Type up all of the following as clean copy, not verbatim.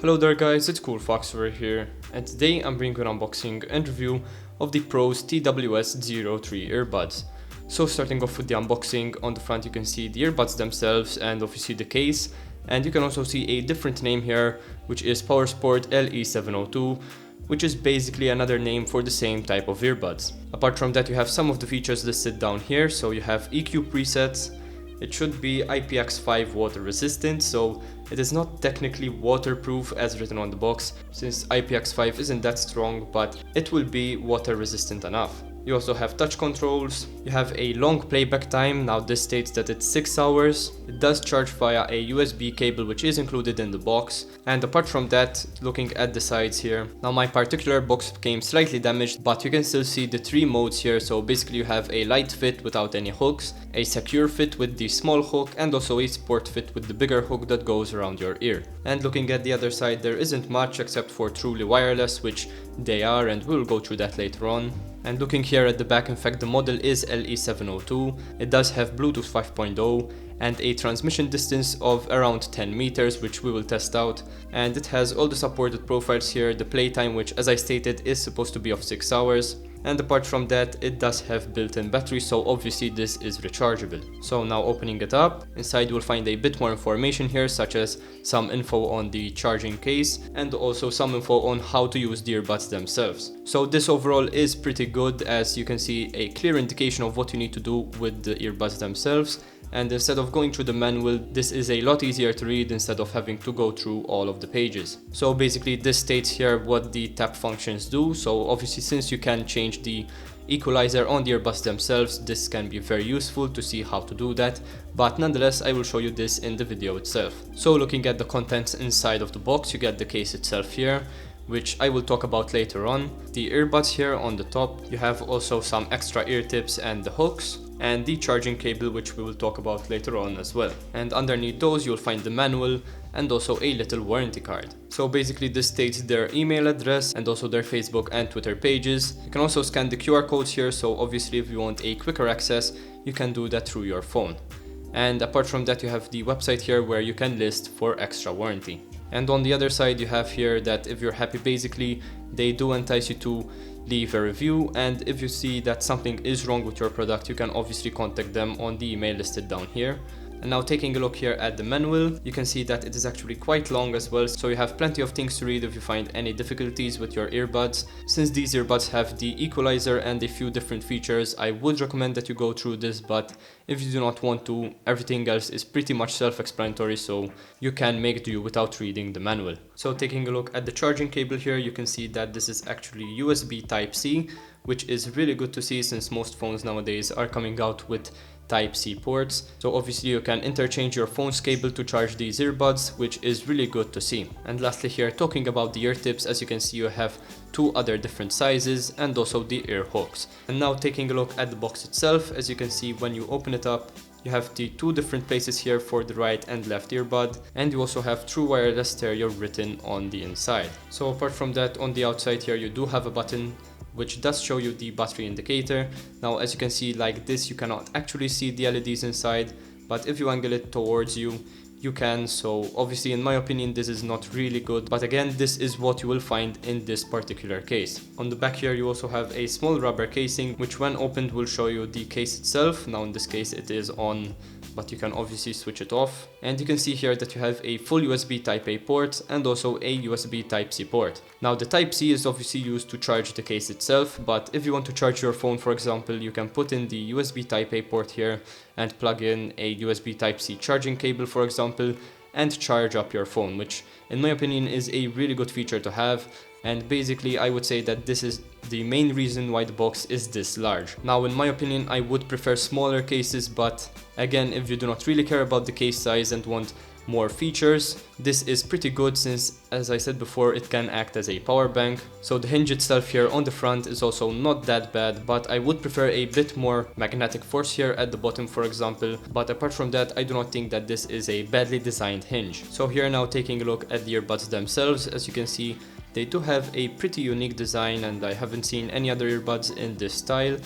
Hello there guys, it's CoolFox over here, and today I'm bringing an unboxing and review of the Proze TWS 03 earbuds. So starting off with the unboxing, on the front you can see the earbuds themselves and obviously the case, and you can also see a different name here, which is PowerSport LE-702, which is basically another name for the same type of earbuds. Apart from that, you have some of the features listed down here. So you have EQ presets. It should be IPX5 water resistant, so it is not technically waterproof as written on the box, since IPX5 isn't that strong, but it will be water resistant enough. You also have touch controls. You have a long playback time. Now this states that it's 6 hours. It does charge via a USB cable, which is included in the box. And apart from that, looking at the sides here, now my particular box came slightly damaged, but you can still see the 3 modes here. So basically you have a light fit without any hooks, a secure fit with the small hook, and also a sport fit with the bigger hook that goes around your ear. And looking at the other side, there isn't much except for truly wireless, which they are, and we'll go through that later on. And looking here at the back, in fact the model is LE702. It does have Bluetooth 5.0 and a transmission distance of around 10 meters, which we will test out. And it has all the supported profiles here, the playtime, which as I stated is supposed to be of 6 hours. And apart from that, it does have built-in battery, so obviously this is rechargeable. So now opening it up, inside you will find a bit more information here, such as some info on the charging case and also some info on how to use the earbuds themselves. So this overall is pretty good, as you can see a clear indication of what you need to do with the earbuds themselves. And instead of going through the manual, this is a lot easier to read instead of having to go through all of the pages. So basically this states here what the tap functions do. So obviously since you can change the equalizer on the earbuds themselves, this can be very useful to see how to do that, but nonetheless I will show you this in the video itself. So looking at the contents inside of the box, you get the case itself here, which I will talk about later on. The earbuds here on the top, you have also some extra ear tips and the hooks, and the charging cable, which we will talk about later on as well. And underneath those you'll find the manual and also a little warranty card. So basically this states their email address and also their Facebook and Twitter pages. You can also scan the QR codes here, so obviously if you want a quicker access you can do that through your phone. And apart from that, you have the website here where you can list for extra warranty. And on the other side you have here that if you're happy, basically they do entice you to leave a review, and if you see that something is wrong with your product, you can obviously contact them on the email listed down here. And now taking a look here at the manual, you can see that it is actually quite long as well, so you have plenty of things to read if you find any difficulties with your earbuds. Since these earbuds have the equalizer and a few different features, I would recommend that you go through this, but if you do not want to, everything else is pretty much self-explanatory, so you can make do without reading the manual. So taking a look at the charging cable here, you can see that this is actually USB Type-C, which is really good to see since most phones nowadays are coming out with Type-C ports. So obviously you can interchange your phone's cable to charge these earbuds, which is really good to see. And lastly here, talking about the ear tips, as you can see you have 2 other different sizes and also the ear hooks. And now taking a look at the box itself, as you can see when you open it up, you have the 2 different places here for the right and left earbud, and you also have true wireless stereo written on the inside. So apart from that, on the outside here you do have a button which does show you the battery indicator. Now as you can see, like this, you cannot actually see the LEDs inside, but if you angle it towards you, you can. So obviously in my opinion this is not really good, but again this is what you will find in this particular case. On the back here you also have a small rubber casing, which when opened will show you the case itself. Now in this case it is on, but you can obviously switch it off. And you can see here that you have a full USB Type-A port and also a USB Type-C port. Now the Type-C is obviously used to charge the case itself, but if you want to charge your phone, for example, you can put in the USB Type-A port here and plug in a USB Type-C charging cable, for example, and charge up your phone, which in my opinion is a really good feature to have. And basically I would say that this is the main reason why the box is this large. Now in my opinion I would prefer smaller cases, but again if you do not really care about the case size and want more features, this is pretty good since, as I said before, it can act as a power bank. So the hinge itself here on the front is also not that bad, but I would prefer a bit more magnetic force here at the bottom, for example. But apart from that, I do not think that this is a badly designed hinge. So here now taking a look at the earbuds themselves, as you can see they do have a pretty unique design, and I haven't seen any other earbuds in this style.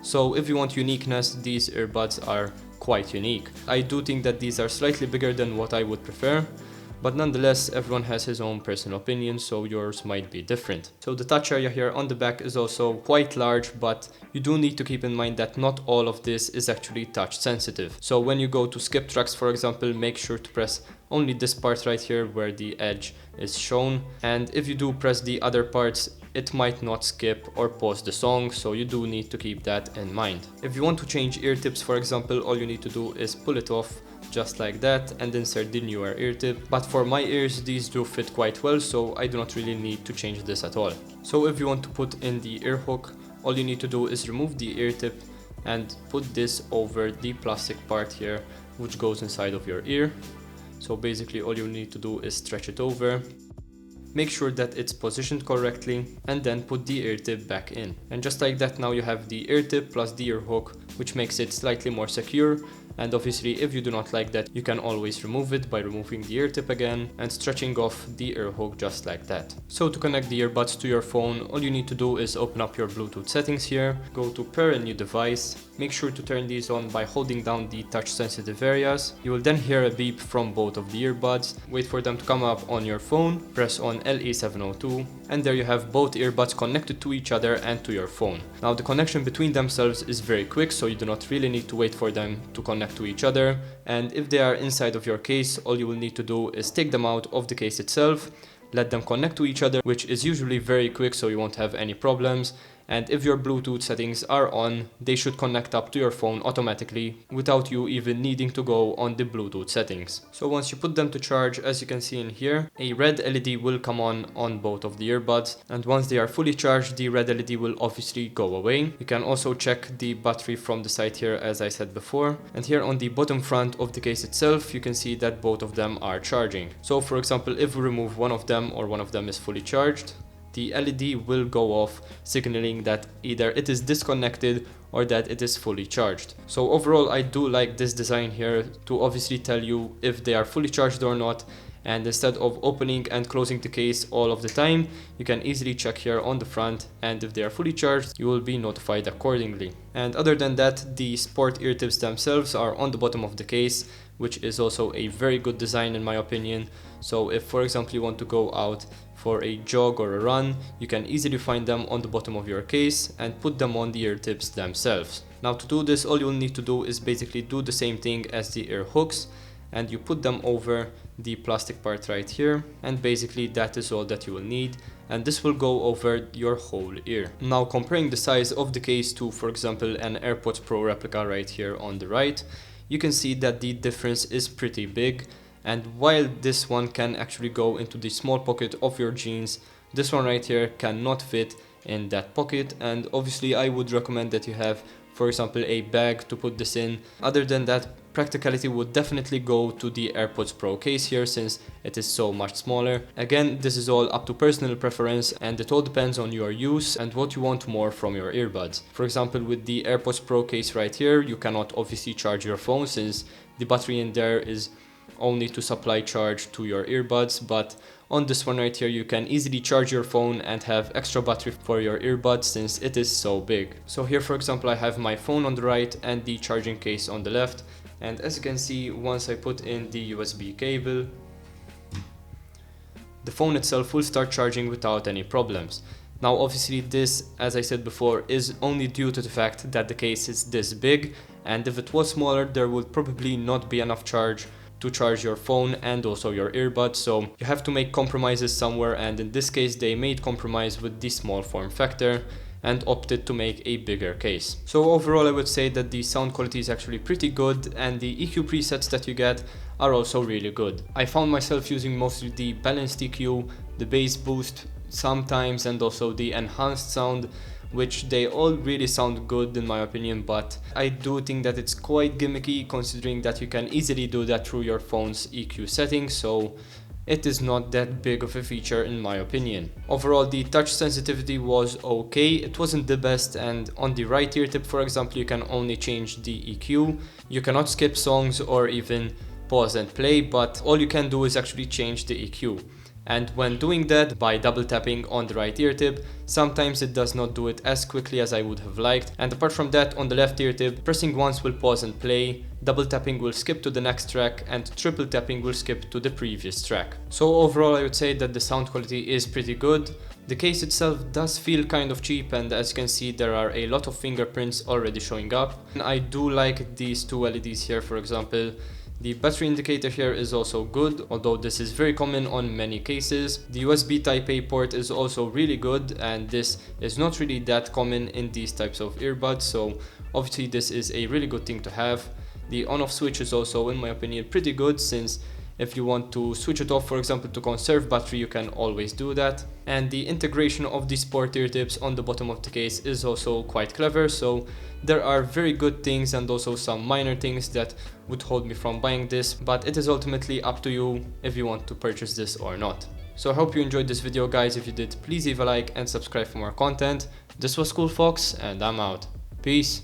So if you want uniqueness, these earbuds are quite unique. I do think that these are slightly bigger than what I would prefer, but nonetheless everyone has his own personal opinion, so yours might be different. So the touch area here on the back is also quite large, but you do need to keep in mind that not all of this is actually touch sensitive. So when you go to skip tracks, for example, make sure to press only this part right here where the edge is shown, and if you do press the other parts, it might not skip or pause the song, so you do need to keep that in mind. If you want to change ear tips, for example, all you need to do is pull it off just like that and insert the newer ear tip. But for my ears, these do fit quite well, so I do not really need to change this at all. So if you want to put in the ear hook, all you need to do is remove the ear tip and put this over the plastic part here, which goes inside of your ear. So basically all you need to do is stretch it over, make sure that it's positioned correctly, and then put the ear tip back in. And just like that, now you have the ear tip plus the ear hook, which makes it slightly more secure. And obviously if you do not like that, you can always remove it by removing the ear tip again and stretching off the ear hook just like that. So to connect the earbuds to your phone, all you need to do is open up your Bluetooth settings here, go to pair a new device, make sure to turn these on by holding down the touch sensitive areas. You will then hear a beep from both of the earbuds, wait for them to come up on your phone, press on LE-702, and there you have both earbuds connected to each other and to your phone. Now the connection between themselves is very quick, so you do not really need to wait for them to connect to each other, and if they are inside of your case, all you will need to do is take them out of the case itself, let them connect to each other, which is usually very quick, so you won't have any problems. And if your Bluetooth settings are on, they should connect up to your phone automatically without you even needing to go on the Bluetooth settings. So once you put them to charge, as you can see in here, a red LED will come on both of the earbuds, and once they are fully charged, the red LED will obviously go away. You can also check the battery from the side here, as I said before, and here on the bottom front of the case itself, you can see that both of them are charging. So for example, if we remove one of them or one of them is fully charged, the LED will go off, signaling that either it is disconnected or that it is fully charged. So overall, I do like this design here to obviously tell you if they are fully charged or not, and instead of opening and closing the case all of the time, you can easily check here on the front, and if they are fully charged, you will be notified accordingly. And other than that, the sport ear tips themselves are on the bottom of the case, which is also a very good design in my opinion. So if for example you want to go out for a jog or a run, you can easily find them on the bottom of your case and put them on the ear tips themselves. Now to do this, all you'll need to do is basically do the same thing as the ear hooks, and you put them over the plastic part right here, and basically that is all that you will need, and this will go over your whole ear. Now comparing the size of the case to, for example, an AirPods Pro replica right here on the right, you can see that the difference is pretty big. And while this one can actually go into the small pocket of your jeans, this one right here cannot fit in that pocket, and obviously I would recommend that you have, for example, a bag to put this in. Other than that, Practicality would definitely go to the AirPods Pro case here, since it is so much smaller. Again, this is all up to personal preference, and it all depends on your use and what you want more from your earbuds. For example, with the AirPods Pro case right here, you cannot obviously charge your phone since the battery in there is only to supply charge to your earbuds, but on this one right here you can easily charge your phone and have extra battery for your earbuds since it is so big. So here for example I have my phone on the right and the charging case on the left, and as you can see, once I put in the USB cable, the phone itself will start charging without any problems. Now obviously this, as I said before, is only due to the fact that the case is this big, and if it was smaller there would probably not be enough charge to charge your phone and also your earbuds, so you have to make compromises somewhere, and in this case they made compromise with the small form factor and opted to make a bigger case. So overall I would say that the sound quality is actually pretty good, and the EQ presets that you get are also really good. I found myself using mostly the balanced EQ, the bass boost sometimes, and also the enhanced sound, which they all really sound good in my opinion, but I do think that it's quite gimmicky considering that you can easily do that through your phone's EQ settings, so it is not that big of a feature in my opinion. Overall, the touch sensitivity was okay, it wasn't the best, and on the right ear tip for example you can only change the EQ. You cannot skip songs or even pause and play, but all you can do is actually change the EQ. And when doing that by double tapping on the right ear tip, sometimes it does not do it as quickly as I would have liked. And apart from that, on the left ear tip, pressing once will pause and play, double tapping will skip to the next track, and triple tapping will skip to the previous track. So overall I would say that the sound quality is pretty good. The case itself does feel kind of cheap, and as you can see there are a lot of fingerprints already showing up. And I do like these two LEDs here, for example. The battery indicator here is also good, although this is very common on many cases. The USB Type-A port is also really good, and this is not really that common in these types of earbuds, so obviously this is a really good thing to have. The on-off switch is also, in my opinion, pretty good, since if you want to switch it off, for example, to conserve battery, you can always do that. And the integration of the sport ear tips on the bottom of the case is also quite clever, so there are very good things and also some minor things that would hold me from buying this, but it is ultimately up to you if you want to purchase this or not. So I hope you enjoyed this video, guys. If you did, please leave a like and subscribe for more content. This was CoolFox, and I'm out. Peace.